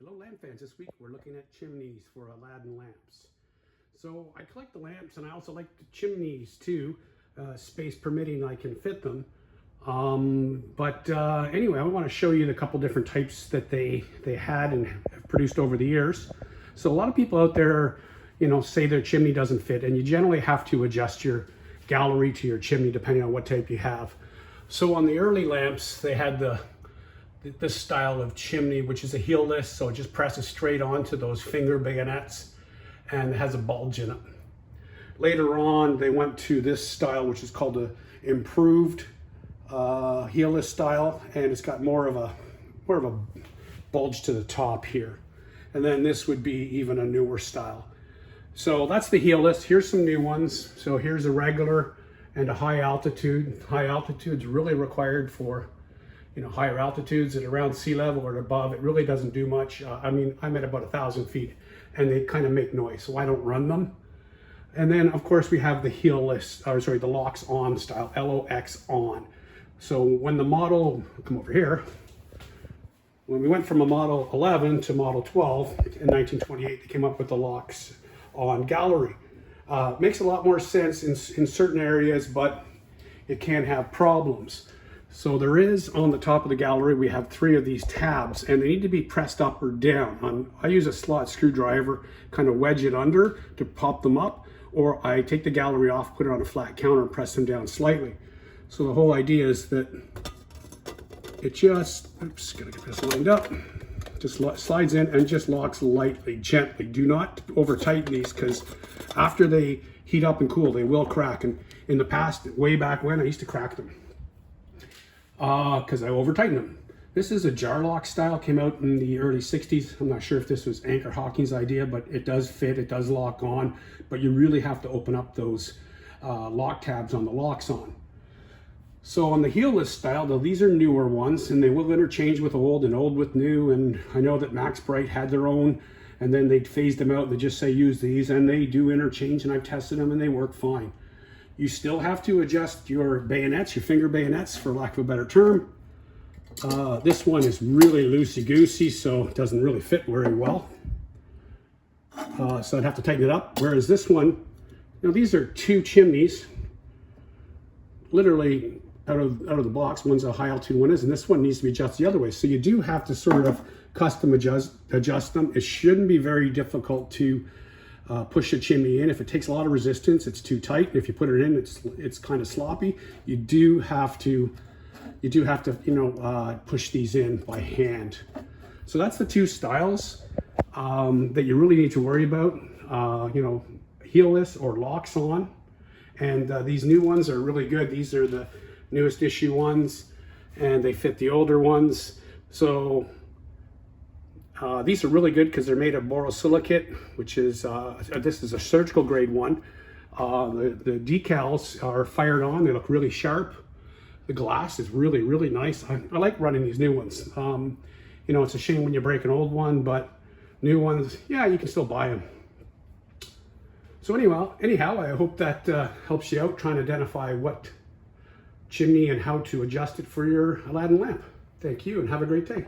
Hello lamp fans, this week we're looking at chimneys for Aladdin lamps. So I collect the lamps and I also like the chimneys too. Space permitting, I can fit them. Anyway, I want to show you the couple different types that they had and have produced over the years. So a lot of people out there, say their chimney doesn't fit, and you generally have to adjust your gallery to your chimney depending on what type you have. So on the early lamps, they had this style of chimney, which is a heelless, so it just presses straight onto those finger bayonets and it has a bulge in it. Later on, they went to this style, which is called the improved heelless style, and it's got more of a bulge to the top here. And then this would be even a newer style. So that's the heelless. Here's some new ones. So here's a regular and a high altitude. High altitude is really required for higher altitudes at around sea level or above. It really doesn't do much. I'm at about 1,000 feet and they kind of make noise, so I don't run them. And then of course we have the the locks on style, LOX on. So when the model, come over here, when we went from a model 11 to model 12 in 1928, they came up with the locks on gallery. Makes a lot more sense in certain areas, but it can have problems. So there is, on the top of the gallery, we have 3 of these tabs, and they need to be pressed up or down. I use a slot screwdriver, kind of wedge it under to pop them up, or I take the gallery off, put it on a flat counter, and press them down slightly. So the whole idea is that it just, gotta get this lined up, just slides in and just locks lightly, gently. Do not over tighten these, because after they heat up and cool, they will crack. And in the past, way back when, I used to crack them because I over tightened them. This is a jar lock style, came out in the early 60s. I'm not sure if this was Anchor Hawking's idea, but it does fit, it does lock on, but you really have to open up those lock tabs on the locks on. So on the heelless style, though, these are newer ones, and they will interchange with old and old with new, and I know that Max Bright had their own, and then they phased them out and they just say use these, and they do interchange, and I've tested them and they work fine. You still have to adjust your bayonets, your finger bayonets, for lack of a better term. This one is really loosey-goosey, so it doesn't really fit very well. So I'd have to tighten it up. Whereas this one, these are 2 chimneys, literally out of the box. One's a high altitude, one is, and this one needs to be adjusted the other way. So you do have to sort of custom adjust them. It shouldn't be very difficult to push a chimney in. If it takes a lot of resistance, it's too tight. If you put it in, it's kind of sloppy. You do have to push these in by hand. So that's the 2 styles that you really need to worry about. Heelless or locks on, and these new ones are really good. These are the newest issue ones, and they fit the older ones. So these are really good because they're made of borosilicate, which is, this is a surgical grade one. The decals are fired on, they look really sharp. The glass is really, really nice. I like running these new ones. It's a shame when you break an old one, but new ones, yeah, you can still buy them. So anyhow, I hope that helps you out trying to identify what chimney and how to adjust it for your Aladdin lamp. Thank you and have a great day.